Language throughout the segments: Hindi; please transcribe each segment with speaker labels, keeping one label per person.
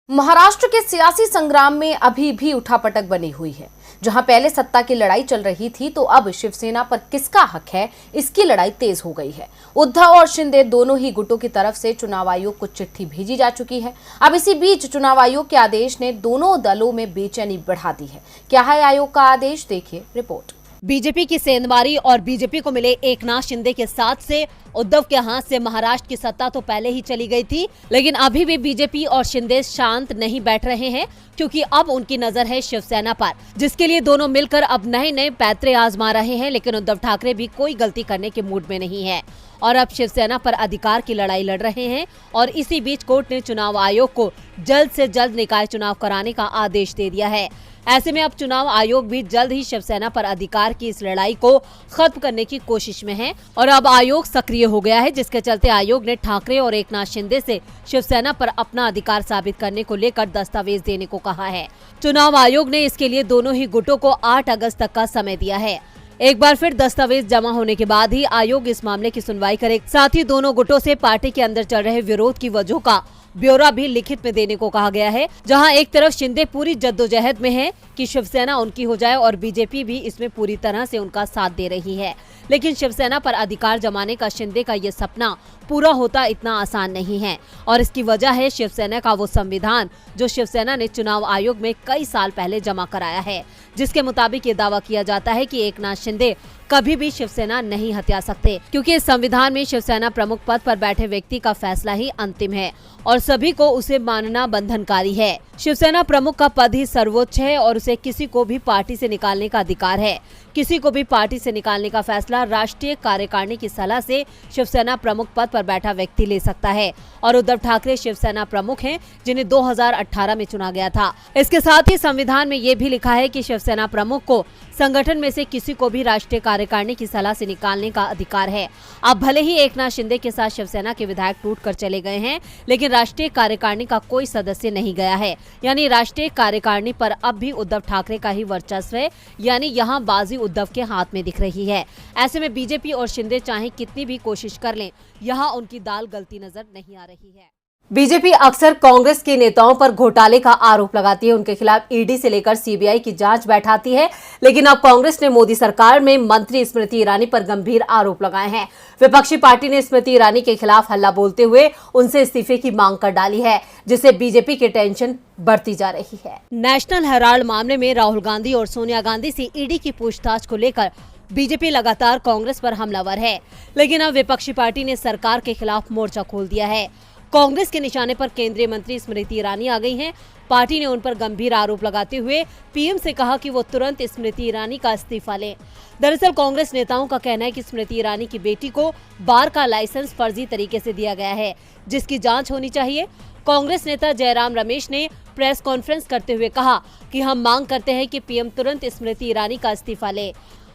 Speaker 1: महाराष्ट्र के सियासी संग्राम में अभी भी उठापटक बनी हुई है। जहां पहले सत्ता की लड़ाई चल रही थी तो अब शिवसेना पर किसका हक है, इसकी लड़ाई तेज हो गई है। उद्धव और शिंदे दोनों ही गुटों की तरफ से चुनाव आयोग को चिट्ठी भेजी जा चुकी है। अब इसी बीच चुनाव आयोग के आदेश ने दोनों दलों में बेचैनी बढ़ा दी है। क्या है आयोग का आदेश, देखिए रिपोर्ट।
Speaker 2: बीजेपी की सेंधमारी और बीजेपी को मिले एकनाथ शिंदे के साथ से उद्धव के हाथ से महाराष्ट्र की सत्ता तो पहले ही चली गई थी, लेकिन अभी भी बीजेपी और शिंदे शांत नहीं बैठ रहे हैं, क्योंकि अब उनकी नजर है शिवसेना पर, जिसके लिए दोनों मिलकर अब नए नए पैतरे आजमा रहे हैं। लेकिन उद्धव ठाकरे भी कोई गलती करने के मूड में नहीं है और अब शिवसेना पर अधिकार की लड़ाई लड़ रहे हैं। और इसी बीच कोर्ट ने चुनाव आयोग को जल्द से जल्द निकाय चुनाव कराने का आदेश दे दिया है। ऐसे में अब चुनाव आयोग भी जल्द ही शिवसेना पर अधिकार की इस लड़ाई को खत्म करने की कोशिश में है और अब आयोग सक्रिय हो गया है, जिसके चलते आयोग ने ठाकरे और एकनाथ शिंदे से शिवसेना पर अपना अधिकार साबित करने को लेकर दस्तावेज देने को कहा है। चुनाव आयोग ने इसके लिए दोनों ही गुटों को 8 अगस्त तक का समय दिया है। एक बार फिर दस्तावेज जमा होने के बाद ही आयोग इस मामले की सुनवाई करेगा। साथ ही दोनों गुटों से पार्टी के अंदर चल रहे विरोध की वजहों का ब्यौरा भी लिखित में देने को कहा गया है, जहां एक तरफ शिंदे पूरी जद्दोजहद में है कि शिवसेना उनकी हो जाए और बीजेपी भी इसमें पूरी तरह से उनका साथ दे रही है। लेकिन शिवसेना पर अधिकार जमाने का शिंदे का ये सपना पूरा होता इतना आसान नहीं है और इसकी वजह है शिवसेना का वो संविधान जो शिवसेना ने चुनाव आयोग में कई साल पहले जमा कराया है, जिसके मुताबिक ये दावा किया जाता है कि एकनाथ शिंदे कभी भी शिवसेना नहीं हत्या सकते, क्योंकि इस संविधान में शिवसेना प्रमुख पद पर बैठे व्यक्ति का फैसला ही अंतिम है और सभी को उसे मानना बंधनकारी है। शिवसेना प्रमुख का पद ही सर्वोच्च है और उसे किसी को भी पार्टी से निकालने का अधिकार है। किसी को भी पार्टी से निकालने का फैसला राष्ट्रीय कार्यकारिणी की सलाह से शिवसेना प्रमुख पद पर बैठा व्यक्ति ले सकता है और उद्धव ठाकरे शिवसेना प्रमुख हैं, जिन्हें 2018 में चुना गया था। इसके साथ ही संविधान में ये भी लिखा है कि शिवसेना प्रमुख को संगठन में से किसी को भी राष्ट्रीय कार्यकारिणी की सलाह से निकालने का अधिकार है। अब भले ही एकनाथ शिंदे के साथ शिवसेना के विधायक टूटकर चले गए हैं, लेकिन राष्ट्रीय कार्यकारिणी का कोई सदस्य नहीं गया है, यानी राष्ट्रीय कार्यकारिणी पर अब भी उद्धव ठाकरे का ही वर्चस्व है, यानी यहाँ बाजी उद्धव के हाथ में दिख रही है। ऐसे में बीजेपी और शिंदे चाहे कितनी भी कोशिश कर लें, यहाँ उनकी दाल गलती नजर नहीं आ रही है। बीजेपी अक्सर कांग्रेस के नेताओं पर घोटाले का आरोप लगाती है, उनके खिलाफ ईडी से लेकर सीबीआई की जांच बैठाती है, लेकिन अब कांग्रेस ने मोदी सरकार में मंत्री स्मृति ईरानी पर गंभीर आरोप लगाए हैं। विपक्षी पार्टी ने स्मृति ईरानी के खिलाफ हल्ला बोलते हुए उनसे इस्तीफे की मांग कर डाली है, जिससे बीजेपी की टेंशन बढ़ती जा रही है। नेशनल हेराल्ड मामले में राहुल गांधी और सोनिया गांधी से ईडी की पूछताछ को लेकर बीजेपी लगातार कांग्रेस पर हमलावर है, लेकिन अब विपक्षी पार्टी ने सरकार के खिलाफ मोर्चा खोल दिया है। कांग्रेस के निशाने पर केंद्रीय मंत्री स्मृति ईरानी आ गई हैं। पार्टी ने उन पर गंभीर आरोप लगाते हुए पीएम से कहा कि वो तुरंत स्मृति ईरानी का इस्तीफा लें। दरअसल कांग्रेस नेताओं का कहना है कि स्मृति ईरानी की बेटी को बार का लाइसेंस फर्जी तरीके से दिया गया है, जिसकी जांच होनी चाहिए। कांग्रेस नेता जयराम रमेश ने प्रेस कॉन्फ्रेंस करते हुए कहा कि हम मांग करते हैं कि पीएम तुरंत स्मृति ईरानी का इस्तीफा ले।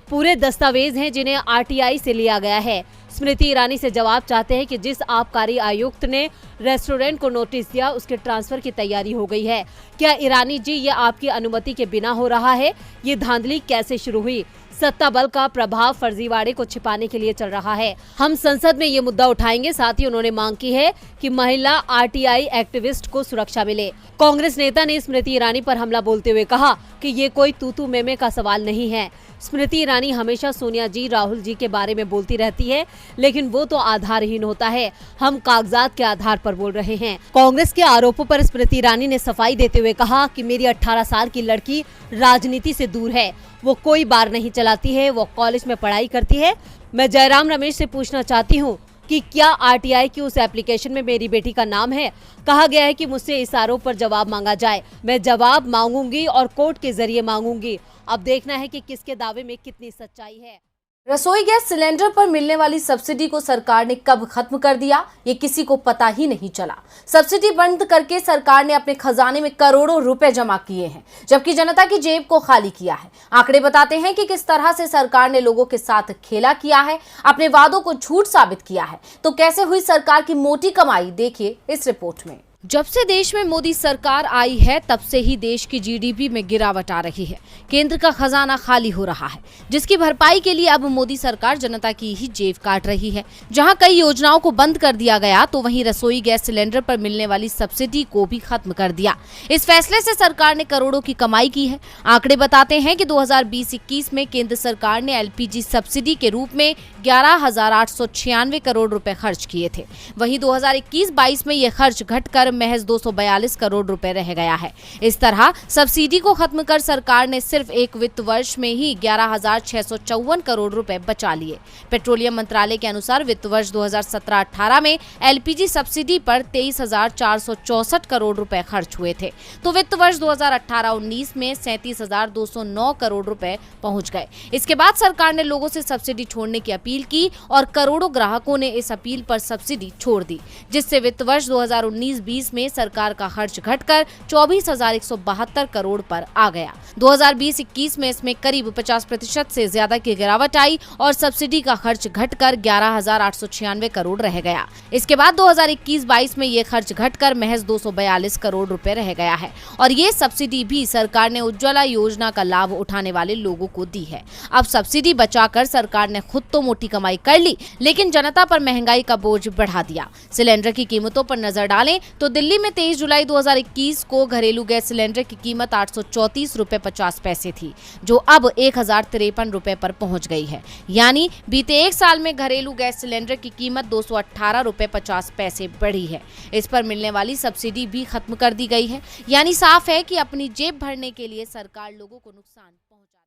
Speaker 2: पूरे दस्तावेज हैं जिन्हें आरटीआई से लिया गया है। स्मृति ईरानी से जवाब चाहते हैं कि जिस आबकारी आयुक्त ने रेस्टोरेंट को नोटिस दिया, उसके ट्रांसफर की तैयारी हो गई है। क्या ईरानी जी, ये आपकी अनुमति के बिना हो रहा है? ये धांधली कैसे शुरू हुई? सत्ता बल का प्रभाव फर्जीवाड़े को छिपाने के लिए चल रहा है। हम संसद में ये मुद्दा उठाएंगे। साथ ही उन्होंने मांग की है कि महिला आरटीआई एक्टिविस्ट को सुरक्षा मिले। कांग्रेस नेता ने स्मृति ईरानी पर हमला बोलते हुए कहा कि ये कोई तू मेमे का सवाल नहीं है। स्मृति ईरानी हमेशा सोनिया जी, राहुल जी के बारे में बोलती रहती है, लेकिन वो तो आधारहीन होता है। हम कागजात के आधार पर बोल रहे हैं। कांग्रेस के आरोपों पर स्मृति ईरानी ने सफाई देते हुए कहा कि मेरी 18 साल की लड़की राजनीति से दूर है, वो कोई बार नहीं चलाती है, वो कॉलेज में पढ़ाई करती है। मैं जयराम रमेश से पूछना चाहती हूँ कि क्या आरटीआई की उस एप्लीकेशन में मेरी बेटी का नाम है? कहा गया है कि मुझसे इस आरोप पर जवाब मांगा जाए। मैं जवाब मांगूंगी और कोर्ट के जरिए मांगूंगी। अब देखना है कि किसके दावे में कितनी सच्चाई है।
Speaker 1: रसोई गैस सिलेंडर पर मिलने वाली सब्सिडी को सरकार ने कब खत्म कर दिया, ये किसी को पता ही नहीं चला। सब्सिडी बंद करके सरकार ने अपने खजाने में करोड़ों रुपए जमा किए हैं, जबकि जनता की जेब को खाली किया है। आंकड़े बताते हैं कि किस तरह से सरकार ने लोगों के साथ खेला किया है, अपने वादों को झूठ साबित किया है। तो कैसे हुई सरकार की मोटी कमाई, देखिए इस रिपोर्ट में। जब से देश में मोदी सरकार आई है तब से ही देश की जीडीपी में गिरावट आ रही है। केंद्र का खजाना खाली हो रहा है, जिसकी भरपाई के लिए अब मोदी सरकार जनता की ही जेब काट रही है। जहां कई योजनाओं को बंद कर दिया गया तो वहीं रसोई गैस सिलेंडर पर मिलने वाली सब्सिडी को भी खत्म कर दिया। इस फैसले से सरकार ने करोड़ों की कमाई की है। आंकड़े बताते हैं कि 2020-21 में केंद्र सरकार ने एलपीजी सब्सिडी के रूप में 11,896 करोड़ रुपए खर्च किए थे। वहीं 2021-22 में यह खर्च घटकर महज 242 करोड़ रुपए रह गया है। इस तरह सब्सिडी को खत्म कर सरकार ने सिर्फ एक वित्त वर्ष में ही 11,654 करोड़ रुपए बचा लिए। पेट्रोलियम मंत्रालय के अनुसार वित्त वर्ष 2017-18 में एलपीजी सब्सिडी पर 23,464 करोड़ रुपए खर्च हुए थे, तो वित्त वर्ष 2018-19 में 37,209 करोड़ रुपए पहुंच गए। इसके बाद सरकार ने लोगों से सब्सिडी छोड़ने की अपील की और करोड़ों ग्राहकों ने इस अपील पर सब्सिडी छोड़ दी, जिससे वित्त वर्ष 2019-20 में सरकार का खर्च घटकर 24,172 करोड़ पर आ गया। 2020-21 में इसमें करीब 50% से ज्यादा की गिरावट आई और सब्सिडी का खर्च घटकर 11,896 करोड़ रह गया। इसके बाद 2021-22 में ये खर्च घटकर महज 242 करोड़ रुपए रह गया है और ये सब्सिडी भी सरकार ने उज्ज्वला योजना का लाभ उठाने वाले लोगों को दी है। अब सब्सिडी बचाकर सरकार ने खुद तो मोटी कमाई कर ली, लेकिन जनता पर महंगाई का बोझ बढ़ा दिया। सिलेंडर की कीमतों पर नजर डालें तो दिल्ली में 23 जुलाई 2021 को घरेलू गैस सिलेंडर की कीमत 834 रुपए 50 पैसे थी, जो अब 1,053 रुपए पर पहुंच गई है। यानी बीते एक साल में घरेलू गैस सिलेंडर की कीमत 218 रुपए 50 पैसे बढ़ी है। इस पर मिलने वाली सब्सिडी भी खत्म कर दी गई है। यानी साफ है कि अपनी जेब भरने के लिए सरकार लोगों को नुकसान पहुंचा